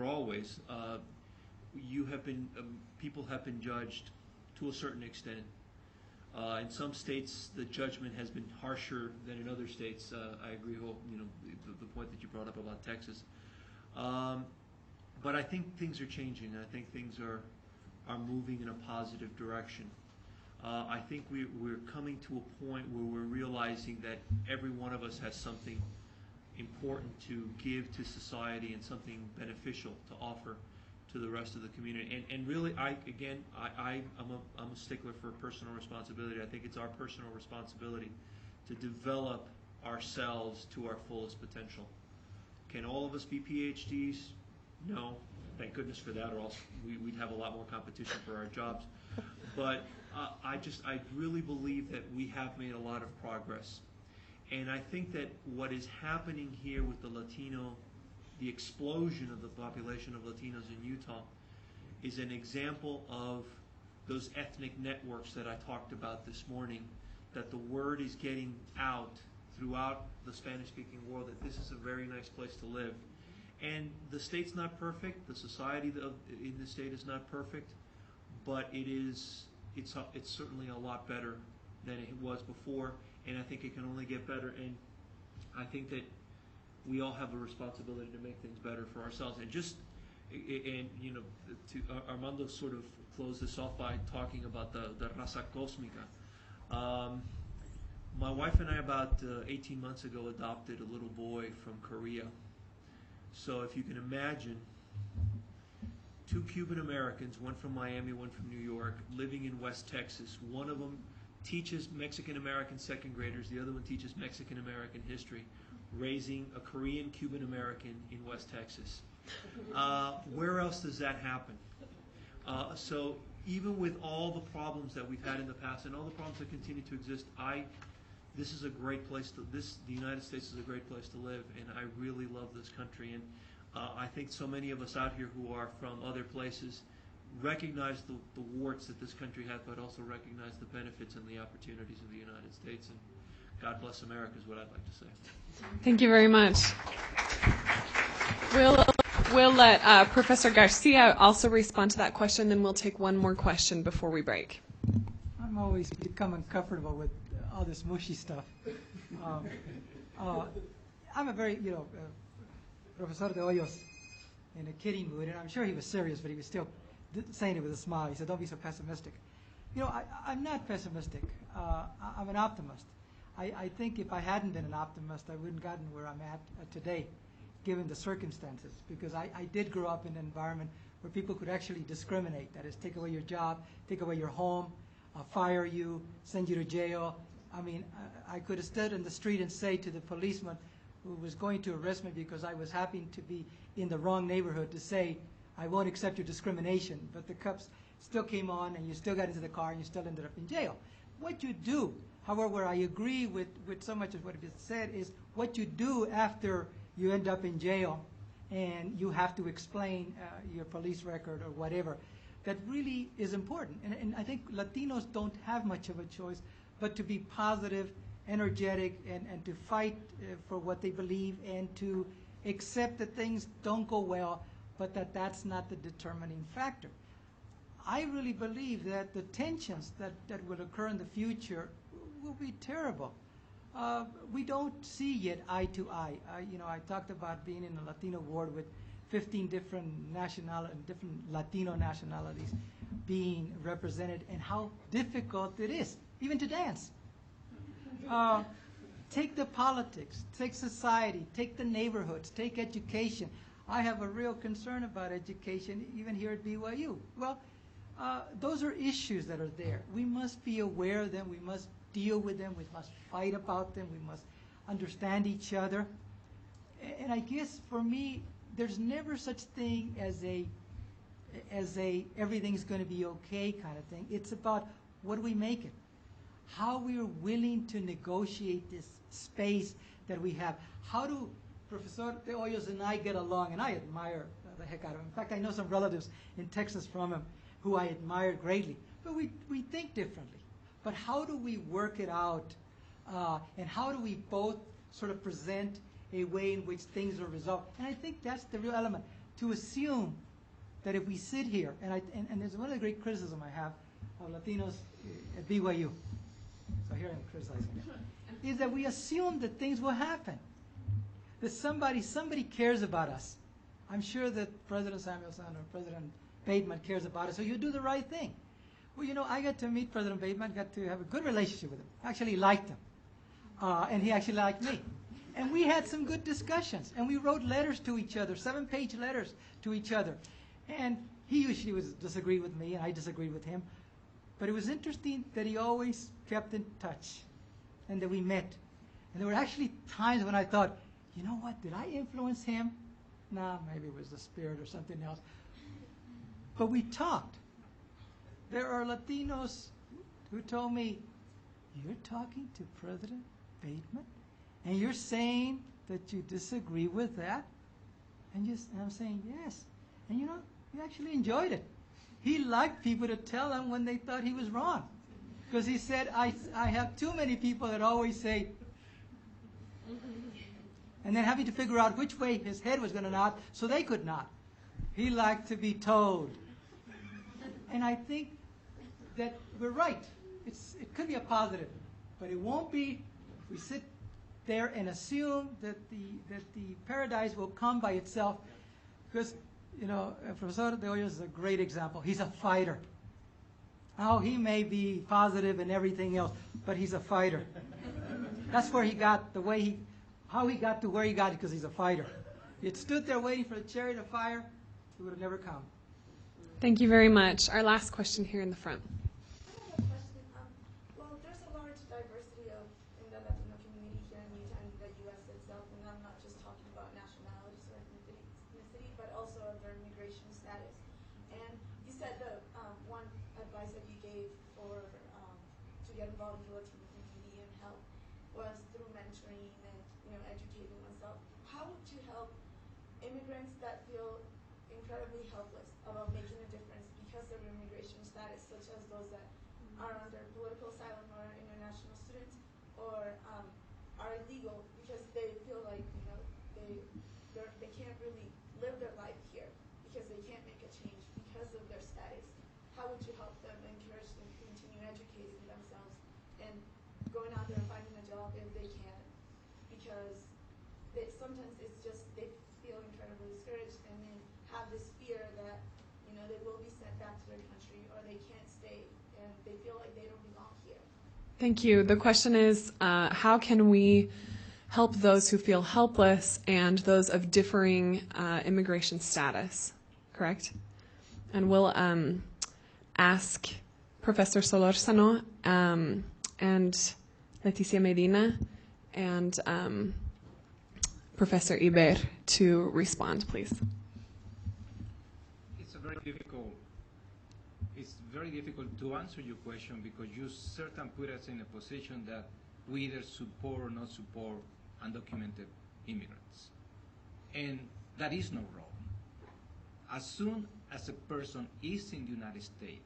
always you have been people have been judged to a certain extent. In some states, the judgment has been harsher than in other states. I agree with the point that you brought up about Texas. But I think things are changing. I think things are moving in a positive direction. I think we're coming to a point where we're realizing that every one of us has something important to give to society and something beneficial to offer to the rest of the community. And really, I'm a stickler for personal responsibility. I think it's our personal responsibility to develop ourselves to our fullest potential. Can all of us be PhDs? No. Thank goodness for that, or else we'd have a lot more competition for our jobs. But I really believe that we have made a lot of progress. And I think that what is happening here with the explosion of the population of Latinos in Utah is an example of those ethnic networks that I talked about this morning, that the word is getting out throughout the Spanish-speaking world that this is a very nice place to live. And the state's not perfect, the society in the state is not perfect, but it's certainly a lot better than it was before, and I think it can only get better. And I think that we all have a responsibility to make things better for ourselves. And Armando sort of closed this off by talking about the raza cósmica. My wife and I about 18 months ago adopted a little boy from Korea. So if you can imagine, 2 Cuban Americans, one from Miami, one from New York, living in West Texas. One of them teaches Mexican American second graders, the other one teaches Mexican American history, raising a Korean Cuban American in West Texas. Where else does that happen? So even with all the problems that we've had in the past and all the problems that continue to exist, this is a great place the United States is a great place to live, and I really love this country. And I think so many of us out here who are from other places recognize the warts that this country has, but also recognize the benefits and the opportunities of the United States. And God bless America is what I'd like to say. Thank you very much. We'll let Professor Garcia also respond to that question, then we'll take one more question before we break. I'm always become uncomfortable with all this mushy stuff. I'm a very, Professor de Hoyos in a kidding mood, and I'm sure he was serious, but he was still saying it with a smile. He said, "Don't be so pessimistic." I'm not pessimistic. I'm an optimist. I think if I hadn't been an optimist, I wouldn't gotten where I'm at today, given the circumstances, because I did grow up in an environment where people could actually discriminate. That is, take away your job, take away your home, fire you, send you to jail. I mean, I could have stood in the street and say to the policeman who was going to arrest me because I was happy to be in the wrong neighborhood, to say, I won't accept your discrimination. But the cops still came on, and you still got into the car, and you still ended up in jail. What you do, however, where I agree with so much of what is said, is what you do after you end up in jail and you have to explain your police record or whatever. That really is important. And I think Latinos don't have much of a choice but to be positive, energetic, and to fight for what they believe, and to accept that things don't go well, but that's not the determining factor. I really believe that the tensions that will occur in the future will be terrible. We don't see yet eye to eye. I talked about being in a Latino ward with 15 different Latino nationalities being represented, and how difficult it is, even to dance. Take the politics, take society, take the neighborhoods, take education. I have a real concern about education, even here at BYU. Well, those are issues that are there. We must be aware of them. We must deal with them. We must fight about them. We must understand each other. And I guess for me, there's never such thing as a everything's going to be okay kind of thing. It's about what do we make it? How we are willing to negotiate this space that we have. How do Professor De Hoyos and I get along? And I admire the heck out of him. In fact, I know some relatives in Texas from him who I admire greatly. But we think differently. But how do we work it out? And how do we both sort of present a way in which things are resolved? And I think that's the real element. To assume that if we sit here, and there's one of the great criticism I have of Latinos at BYU, so here I'm criticizing them, is that we assume that things will happen. That somebody cares about us. I'm sure that President Samuelson or President Bateman cares about us, so you do the right thing. Well, I got to meet President Bateman, got to have a good relationship with him. I actually liked him. And he actually liked me. And we had some good discussions. And we wrote letters to each other, 7-page letters to each other. And he usually would disagree with me, and I disagreed with him. But it was interesting that he always kept in touch, and that we met. And there were actually times when I thought, you know what, did I influence him? No, maybe it was the spirit or something else. But we talked. There are Latinos who told me, you're talking to President Bateman? And you're saying that you disagree with that? And I'm saying, yes. And he actually enjoyed it. He liked people to tell him when they thought he was wrong. Because he said, I have too many people that always say, and then having to figure out which way his head was going to nod so they could nod. He liked to be told. And I think that we're right. It could be a positive, but it won't be if we sit there and assume that the paradise will come by itself. Because, Professor De Hoyos is a great example. He's a fighter. Oh, he may be positive and everything else, but he's a fighter. That's where he got how he got to where he got, because he's a fighter. If he had stood there waiting for the chariot of fire, he would have never come. Thank you very much. Our last question here in the front. I have a question. Well, there's a large diversity in the Latino community here in Utah and the U.S. itself, and I'm not just talking about nationalities or ethnicity, but also their immigration status. And you said the one advice that you gave for to get involved in the Latino community and help was through mentoring and educating oneself. How would you help immigrants that feel incredibly helpless about making a difference because of immigration status, such as those that are under political asylum or international students, or are illegal because they feel like they can't really live their life here because they can't make a change because of their status? How would you help them, encourage them to continue educating themselves and going out there and finding a job if they can? Because sometimes it's just they feel incredibly discouraged and then have this fear that they will be sent back to their country or they can't stay and they feel like they don't belong here. Thank you. The question is, how can we help those who feel helpless and those of differing immigration status, correct? And we'll ask Professor Solorzano and Leticia Medina and Professor Iber to respond, please. It's very difficult to answer your question because you certainly put us in a position that we either support or not support undocumented immigrants. And that is no role. As soon as a person is in the United States,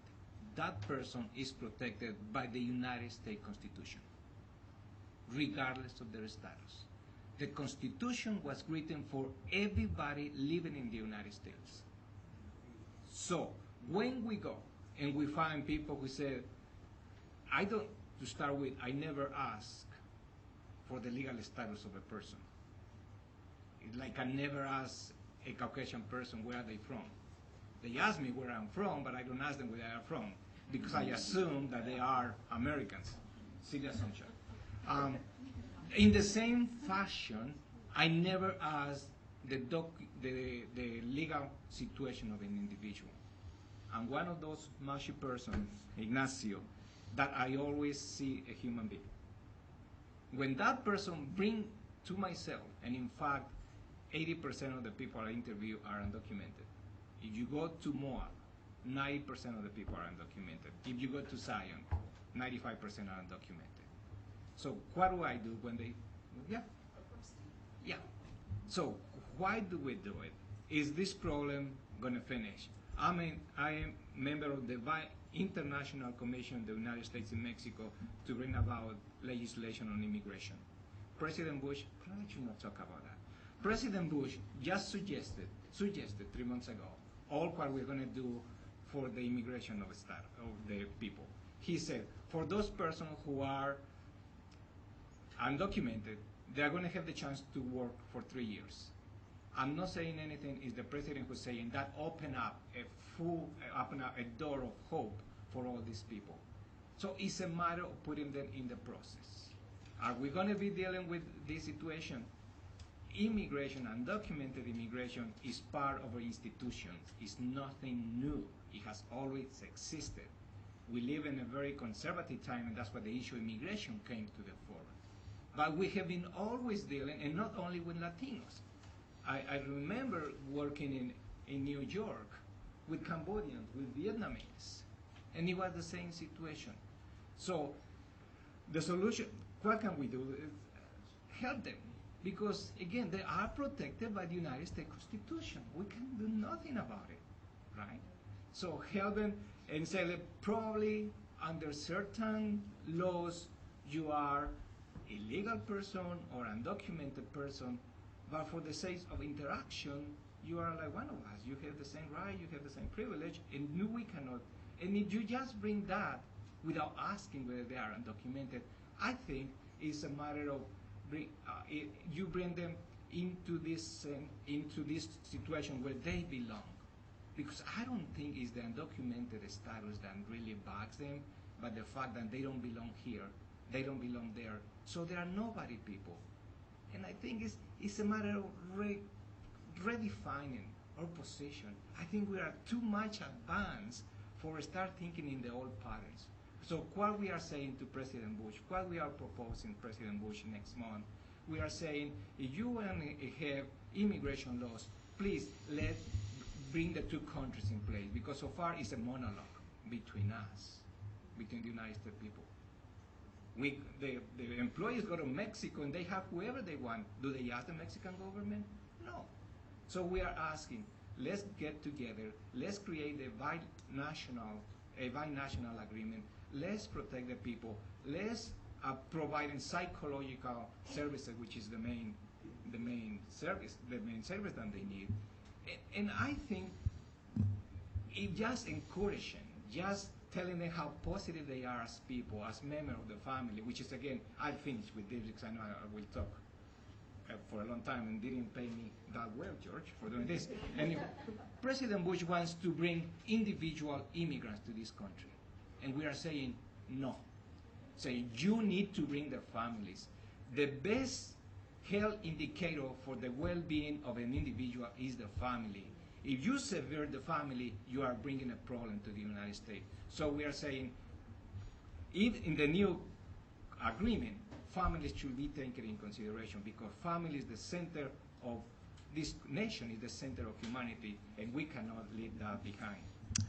that person is protected by the United States Constitution, regardless of their status. The Constitution was written for everybody living in the United States. So when we go and we find people who say, to start with, I never ask for the legal status of a person. It's like I never ask a Caucasian person where are they from. They ask me where I'm from, but I don't ask them where they are from because I assume that they are Americans. Silly assumption. In the same fashion, I never ask the legal situation of an individual. And one of those mushy persons, Ignacio, that I always see a human being. When that person bring to myself, and in fact, 80% of the people I interview are undocumented. If you go to Moab, 90% of the people are undocumented. If you go to Zion, 95% are undocumented. So what do I do when they, yeah. So why do we do it? Is this problem going to finish? I am member of the International Commission of the United States in Mexico to bring about legislation on immigration. President Bush, I should not talk about that. President Bush just suggested 3 months ago, all what we're going to do for the immigration of the people. He said, for those persons who are undocumented, they are going to have the chance to work for 3 years. I'm not saying anything. It's the president who's saying that open up a door of hope for all these people. So it's a matter of putting them in the process. Are we going to be dealing with this situation? Immigration, undocumented immigration, is part of our institutions. It's nothing new. It has always existed. We live in a very conservative time, and that's why the issue of immigration came to the fore. But we have been always dealing, and not only with Latinos. I remember working in New York with Cambodians, with Vietnamese, and it was the same situation. So the solution, what can we do? Help them. Because, again, they are protected by the United States Constitution. We can do nothing about it, right? So help them and say that probably under certain laws you are a legal person or undocumented person, but for the sake of interaction, you are like one of us. You have the same right, you have the same privilege, and we cannot. And if you just bring that without asking whether they are undocumented, I think it's a matter of you bring them into this situation where they belong. Because I don't think it's the undocumented status that really bugs them, but the fact that they don't belong here, they don't belong there. So they are nobody people. And I think it's a matter of redefining our position. I think we are too much advanced for start thinking in the old patterns. So what we are saying to President Bush, what we are proposing President Bush next month, we are saying if you want to have immigration laws, please bring the two countries in place, because so far it's a monologue between us, between the United States people. The employees go to Mexico and they have whoever they want. Do they ask the Mexican government? No. So we are asking, let's get together, let's create a binational agreement, let's protect the people, let's provide psychological services, which is the main service that they need. And I think it just encouraging, just telling them how positive they are as people, as members of the family, which is, again, I finished with this because I know I will talk for a long time and didn't pay me that well, George, for doing this. Anyway, President Bush wants to bring individual immigrants to this country. And we are saying no. saying you need to bring their families. The best health indicator for the well-being of an individual is the family. If you sever the family, you are bringing a problem to the United States. So we are saying, if in the new agreement, families should be taken in consideration, because family is the center of this nation, is the center of humanity, and we cannot leave that behind.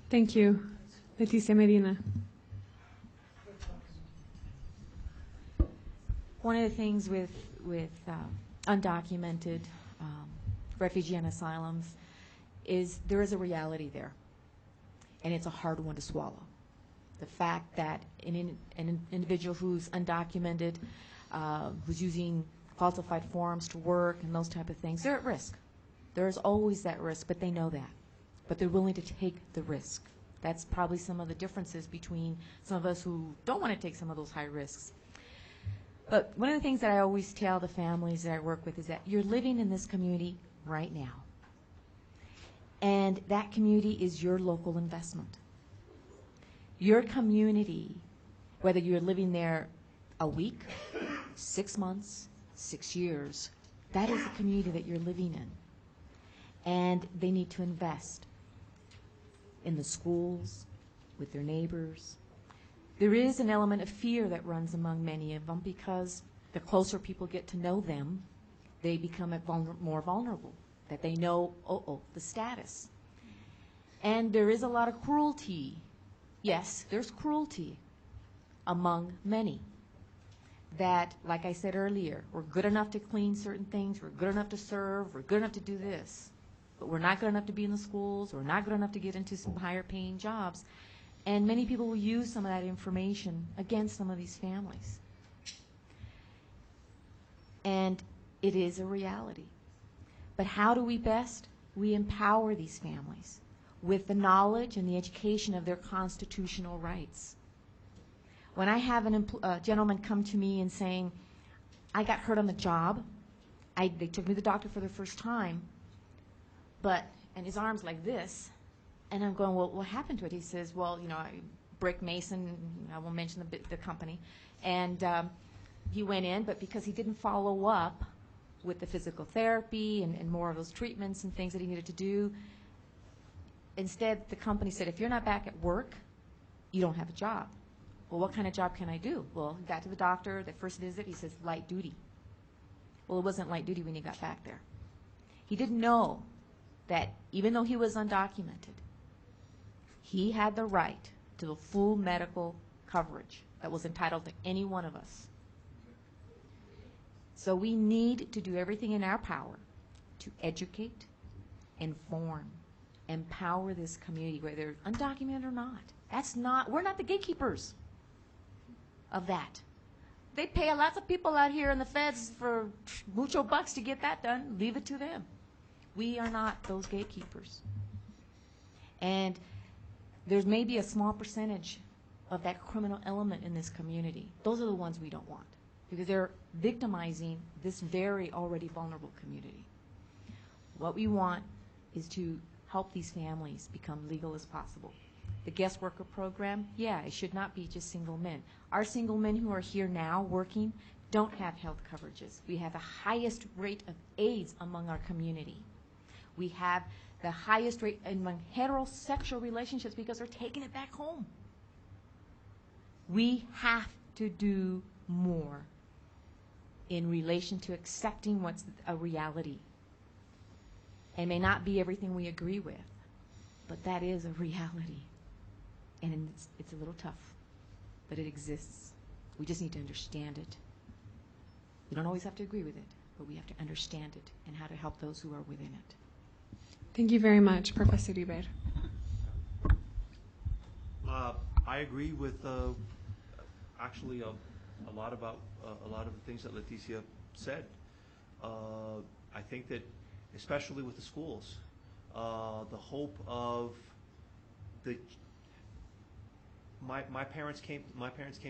Thank you. Leticia Medina. One of the things with undocumented refugee and asylums is there is a reality there, and it's a hard one to swallow. The fact that an individual who's undocumented, who's using falsified forms to work and those type of things, they're at risk. There's always that risk, but they know that. But they're willing to take the risk. That's probably some of the differences between some of us who don't want to take some of those high risks. But one of the things that I always tell the families that I work with is that you're living in this community right now. And that community is your local investment. Your community, whether you're living there a week, 6 months, 6 years, that is the community that you're living in. And they need to invest in the schools, with their neighbors. There is an element of fear that runs among many of them, because the closer people get to know them, they become more vulnerable, that they know, the status. And there is a lot of cruelty. Yes, there's cruelty among many. That, like I said earlier, we're good enough to clean certain things, we're good enough to serve, we're good enough to do this, but we're not good enough to be in the schools, we're not good enough to get into some higher paying jobs. And many people will use some of that information against some of these families. And it is a reality. But how do we best? We empower these families with the knowledge and the education of their constitutional rights. When I have a gentleman come to me and saying, I got hurt on the job, they took me to the doctor for the first time, and his arm's like this, and I'm going, well, what happened to it? He says, well, I brick mason, I won't mention the company, and he went in, but because he didn't follow up with the physical therapy and more of those treatments and things that he needed to do, instead the company said, if you're not back at work, you don't have a job. Well, what kind of job can I do? Well, he got to the doctor, the first visit, he says, light duty. Well, it wasn't light duty when he got back there. He didn't know that even though he was undocumented, he had the right to the full medical coverage that was entitled to any one of us. So we need to do everything in our power to educate, inform, empower this community, whether undocumented or not. We're not the gatekeepers of that. They pay lots of people out here in the feds for mucho bucks to get that done. Leave it to them. We are not those gatekeepers. And there's maybe a small percentage of that criminal element in this community. Those are the ones we don't want, because they're victimizing this very already vulnerable community. What we want is to help these families become legal as possible. The guest worker program, it should not be just single men. Our single men who are here now working don't have health coverages. We have the highest rate of AIDS among our community. We have the highest rate among heterosexual relationships because they're taking it back home. We have to do more in relation to accepting what's a reality. It may not be everything we agree with, but that is a reality. And it's a little tough, but it exists. We just need to understand it. We don't always have to agree with it, but we have to understand it and how to help those who are within it. Thank you very much, Professor Duber. I agree with actually a lot of the things that Leticia said. I think that, especially with the schools, the hope of my parents came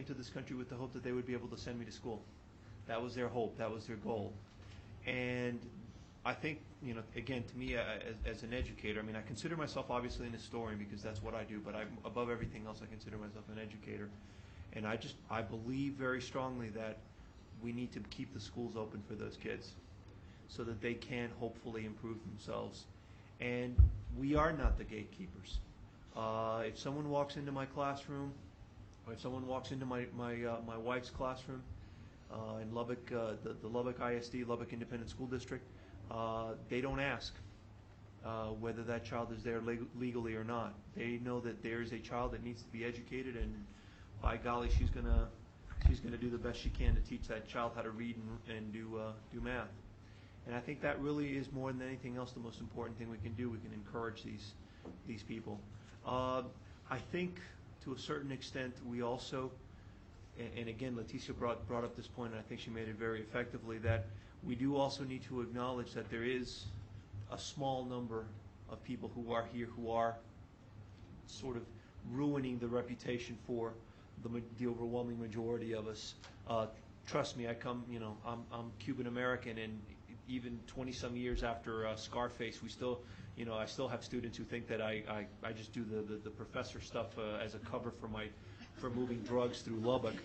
to this country with the hope that they would be able to send me to school. That was their hope. That was their goal. And I think, again, to me, as an educator, I consider myself obviously an historian because that's what I do, but above everything else, I consider myself an educator. And I believe very strongly that we need to keep the schools open for those kids so that they can hopefully improve themselves. And we are not the gatekeepers. If someone walks into my classroom, or if someone walks into my wife's classroom in Lubbock, the Lubbock ISD, Lubbock Independent School District, they don't ask whether that child is there legally or not. They know that there is a child that needs to be educated, and by golly, she's gonna do the best she can to teach that child how to read and do math. And I think that really is, more than anything else, the most important thing we can do. We can encourage these people. I think to a certain extent we also, and again, Leticia brought up this point, and I think she made it very effectively, that we do also need to acknowledge that there is a small number of people who are here who are sort of ruining the reputation for the overwhelming majority of us. Trust me, I'm Cuban American, and even 20-some years after Scarface, we still, I still have students who think that I just do the professor stuff as a cover for moving drugs through Lubbock.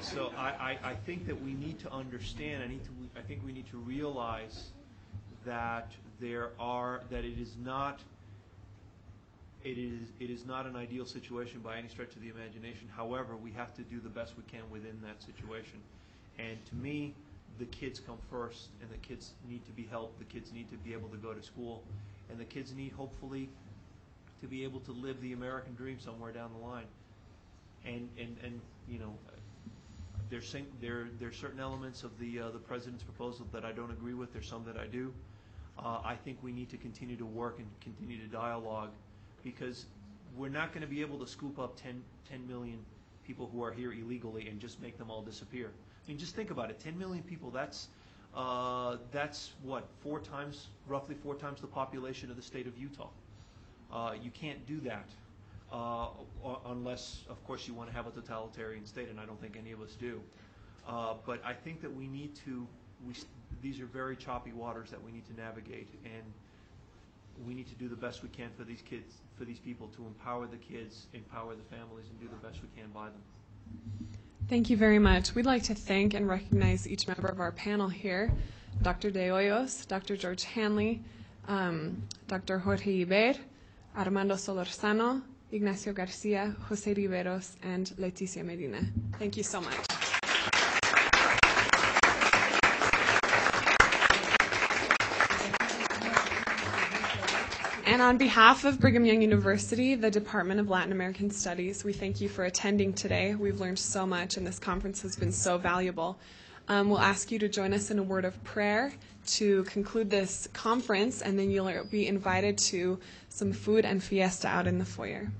So I think that we need to understand. I think we need to realize that it is not an ideal situation by any stretch of the imagination. However, we have to do the best we can within that situation. And to me, the kids come first, and the kids need to be helped. The kids need to be able to go to school, and the kids need, hopefully, to be able to live the American dream somewhere down the line. And there's certain elements of the president's proposal that I don't agree with. There's some that I do. I think we need to continue to work and continue to dialogue, because we're not going to be able to scoop up 10 million people who are here illegally and just make them all disappear. I mean, just think about it. 10 million people, that's what, roughly four times the population of the state of Utah. You can't do that unless, of course, you want to have a totalitarian state, and I don't think any of us do. But I think that we need to, these are very choppy waters that we need to navigate, and we need to do the best we can for these kids, for these people, to empower the kids, empower the families, and do the best we can by them. Thank you very much. We'd like to thank and recognize each member of our panel here, Dr. De Hoyos, Dr. George Hanley, Dr. Jorge Iber, Armando Solorzano, Ignacio Garcia, Jose Riveros, and Leticia Medina. Thank you so much. And on behalf of Brigham Young University, the Department of Latin American Studies, we thank you for attending today. We've learned so much, and this conference has been so valuable. We'll ask you to join us in a word of prayer to conclude this conference, and then you'll be invited to some food and fiesta out in the foyer.